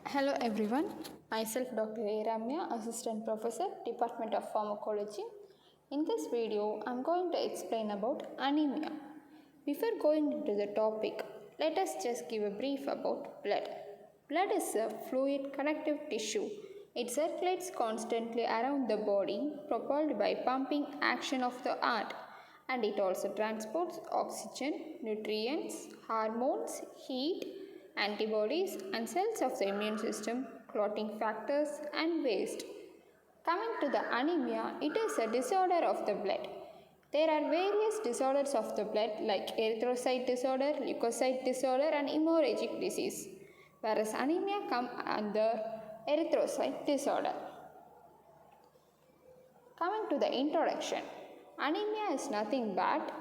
Hello everyone, myself Dr. A. Ramya, Assistant Professor, Department of Pharmacology. In this video, I am going to explain about anemia. Before going into the topic, let us just give a brief about blood. Blood is a fluid connective tissue. It circulates constantly around the body, propelled by pumping action of the heart, and it also transports oxygen, nutrients, hormones, heat, antibodies, and cells of the immune system, clotting factors, and waste. Coming to the anemia, it is a disorder of the blood. There are various disorders of the blood like erythrocyte disorder, leukocyte disorder, and hemorrhagic disease, whereas anemia comes under erythrocyte disorder. Coming to the introduction, anemia is nothing but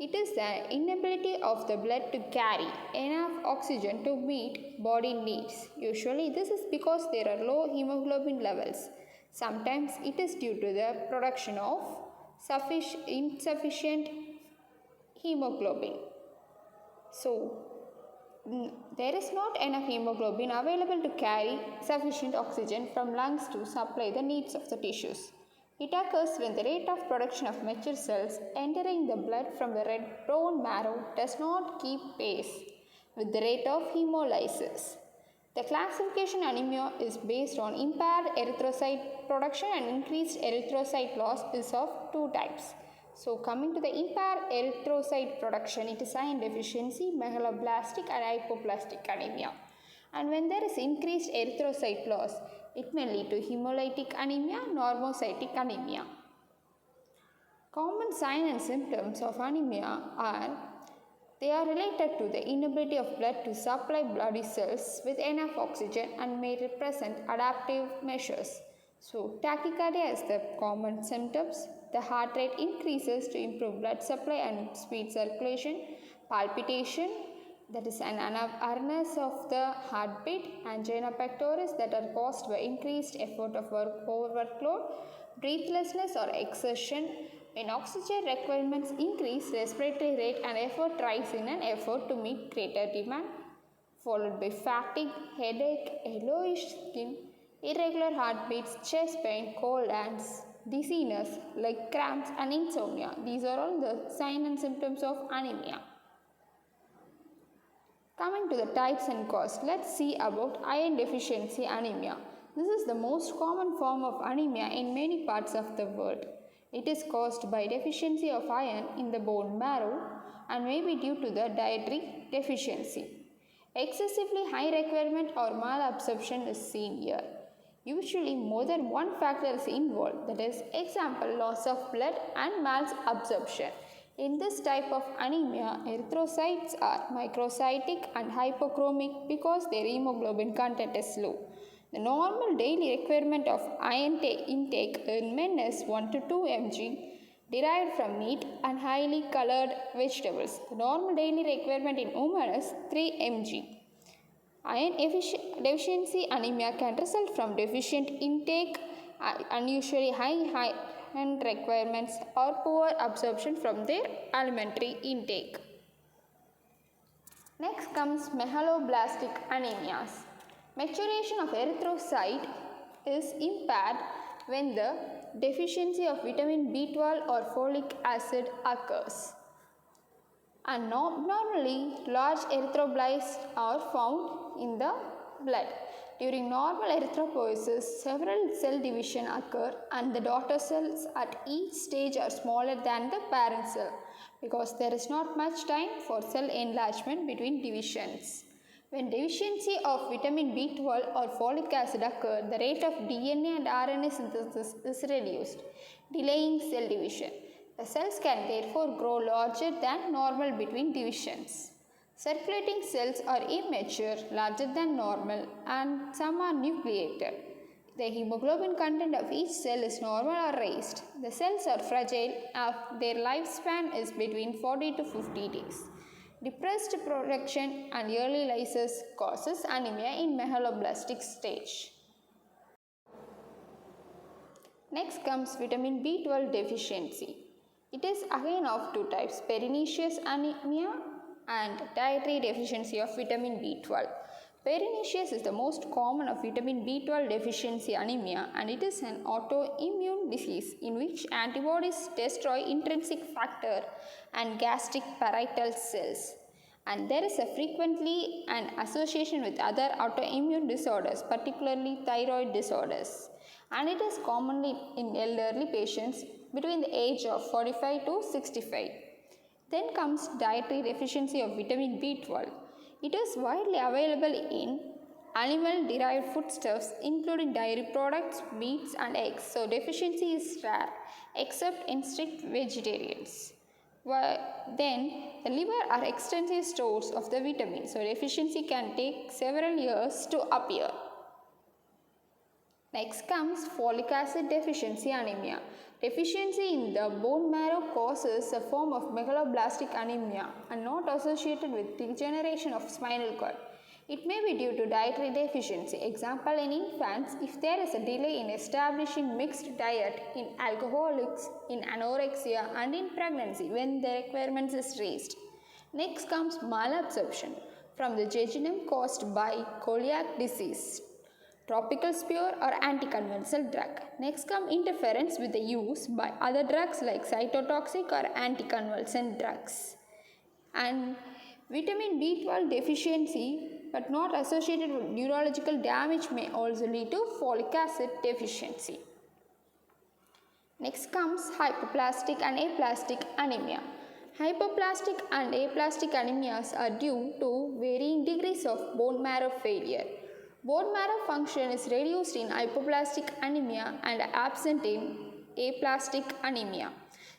it is the inability of the blood to carry enough oxygen to meet body needs. Usually, this is because there are low hemoglobin levels. Sometimes it is due to the production of insufficient hemoglobin. So, there is not enough hemoglobin available to carry sufficient oxygen from lungs to supply the needs of the tissues. It occurs when the rate of production of mature cells entering the blood from the red bone marrow does not keep pace with the rate of hemolysis. The classification anemia is based on impaired erythrocyte production and increased erythrocyte loss is of two types. So coming to the impaired erythrocyte production, it is iron deficiency, megaloblastic and hypoplastic anemia. And when there is increased erythrocyte loss, it may lead to hemolytic anemia, normocytic anemia. Common signs and symptoms of anemia are they are related to the inability of blood to supply bloody cells with enough oxygen and may represent adaptive measures. So, tachycardia is the common symptoms. The heart rate increases to improve blood supply and speed circulation. Palpitation, that is an unawareness of the heartbeat. Angina pectoris, that are caused by increased effort of overworkload. Breathlessness or exertion. When oxygen requirements increase, respiratory rate and effort rise in an effort to meet greater demand, followed by fatigue, headache, yellowish skin, irregular heartbeats, chest pain, cold hands, dizziness, leg cramps, and insomnia. These are all the signs and symptoms of anemia. Coming to the types and cause, let's see about iron deficiency anemia. This is the most common form of anemia in many parts of the world. It is caused by deficiency of iron in the bone marrow and may be due to the dietary deficiency. Excessively high requirement or malabsorption is seen here. Usually more than one factor is involved, that is, example, loss of blood and malabsorption. In this type of anemia, erythrocytes are microcytic and hypochromic because their hemoglobin content is low. The normal daily requirement of iron intake in men is 1 to 2 mg derived from meat and highly colored vegetables. The normal daily requirement in women is 3 mg. Iron deficiency anemia can result from deficient intake, unusually high iron requirements, or poor absorption from their alimentary intake. Next comes megaloblastic anemias. Maturation of erythrocyte is impaired when the deficiency of vitamin B12 or folic acid occurs. And normally large erythroblasts are found in the blood. During normal erythropoiesis, several cell division occur and the daughter cells at each stage are smaller than the parent cell because there is not much time for cell enlargement between divisions. When deficiency of vitamin B12 or folic acid occur, the rate of DNA and RNA synthesis is reduced, delaying cell division. The cells can therefore grow larger than normal between divisions. Circulating cells are immature, larger than normal, and some are nucleated. The hemoglobin content of each cell is normal or raised. The cells are fragile, their lifespan is between 40 to 50 days. Depressed production and early lysis causes anemia in megaloblastic stage. Next comes vitamin B12 deficiency. It is again of two types, pernicious anemia and dietary deficiency of vitamin B12. Pernicious is the most common of vitamin B12 deficiency anemia, and it is an autoimmune disease in which antibodies destroy intrinsic factor and gastric parietal cells. And there is a frequently an association with other autoimmune disorders, particularly thyroid disorders. And it is commonly in elderly patients between the age of 45 to 65. Then comes dietary deficiency of vitamin B12. It is widely available in animal derived foodstuffs including dairy products, meats and eggs. So deficiency is rare except in strict vegetarians. Then the liver are extensive stores of the vitamin. So deficiency can take several years to appear. Next comes folic acid deficiency anemia. Deficiency in the bone marrow causes a form of megaloblastic anemia and not associated with degeneration of spinal cord. It may be due to dietary deficiency. Example, in infants, if there is a delay in establishing mixed diet, in alcoholics, in anorexia and in pregnancy when the requirements is raised. Next comes malabsorption from the jejunum caused by celiac disease, tropical spore or anticonvulsant drug. Next come interference with the use by other drugs like cytotoxic or anticonvulsant drugs. And vitamin B12 deficiency but not associated with neurological damage may also lead to folic acid deficiency. Next comes hypoplastic and aplastic anemia. Hypoplastic and aplastic anemias are due to varying degrees of bone marrow failure. Bone marrow function is reduced in hypoplastic anemia and absent in aplastic anemia.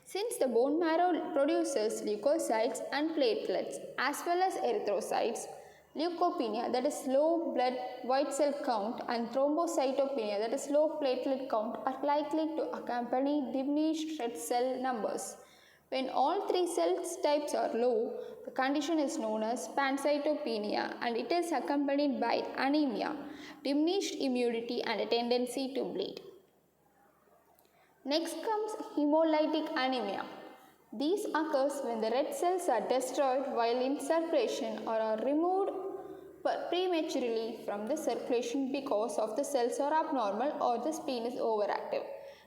Since the bone marrow produces leukocytes and platelets as well as erythrocytes, leukopenia, that is low blood white cell count, and thrombocytopenia, that is low platelet count, are likely to accompany diminished red cell numbers. When all three cell types are low, the condition is known as pancytopenia and it is accompanied by anemia, diminished immunity and a tendency to bleed. Next comes hemolytic anemia. These occurs when the red cells are destroyed while in circulation or are removed prematurely from the circulation because of the cells are abnormal or the spleen is overactive.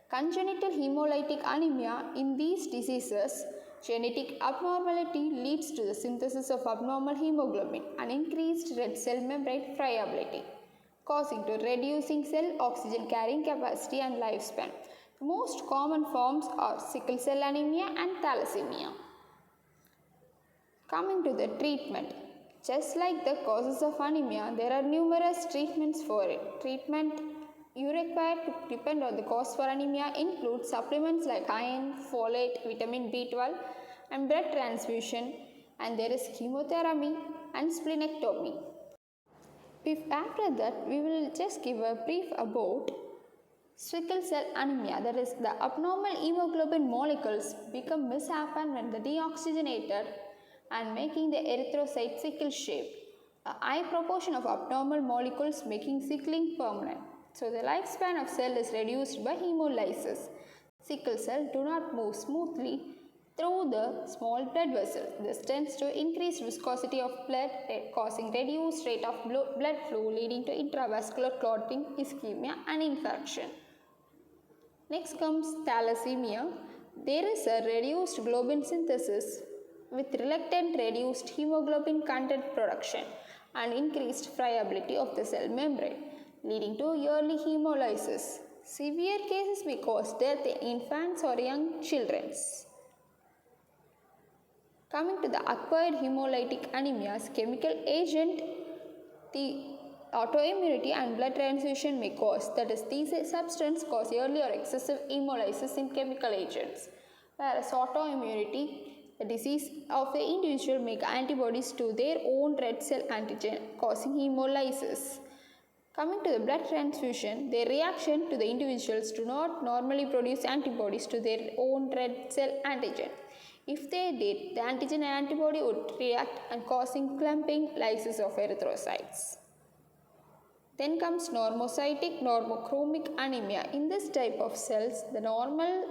Congenital hemolytic anemia, in these diseases, genetic abnormality leads to the synthesis of abnormal hemoglobin and increased red cell membrane friability, causing to reducing cell oxygen carrying capacity and lifespan. The most common forms are sickle cell anemia and thalassemia. Coming to the treatment. Just like the causes of anemia, there are numerous treatments for it. Treatment you require to depend on the cause for anemia include supplements like iron, folate, vitamin B12 and blood transfusion, and there is chemotherapy and splenectomy. After that, we will just give a brief about sickle cell anemia, that is the abnormal hemoglobin molecules become mishapen when the deoxygenated and making the erythrocyte sickle shape. A high proportion of abnormal molecules making sickling permanent. So the lifespan of cell is reduced by hemolysis. Sickle cell do not move smoothly through the small blood vessels. This tends to increase viscosity of blood, causing reduced rate of blood flow, leading to intravascular clotting, ischemia and infarction. Next comes thalassemia. There is a reduced globin synthesis with reluctant reduced hemoglobin content production and increased friability of the cell membrane, leading to early hemolysis. Severe cases may cause death in infants or young children. Coming to the acquired hemolytic anemias, chemical agent, the autoimmunity and blood transfusion may cause, that is, these substances cause early or excessive hemolysis in chemical agents, whereas autoimmunity, the disease of the individual make antibodies to their own red cell antigen, causing hemolysis. Coming to the blood transfusion, their reaction to the individuals do not normally produce antibodies to their own red cell antigen. If they did, the antigen and antibody would react and causing clumping, lysis of erythrocytes. Then comes normocytic normochromic anemia. In this type of cells, the normal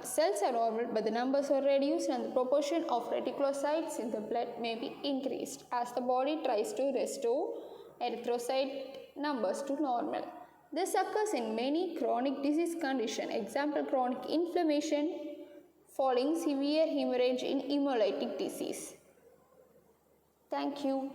cells are normal, but the numbers are reduced and the proportion of reticulocytes in the blood may be increased as the body tries to restore erythrocyte numbers to normal. This occurs in many chronic disease conditions, example chronic inflammation following severe hemorrhage in hemolytic disease. Thank you.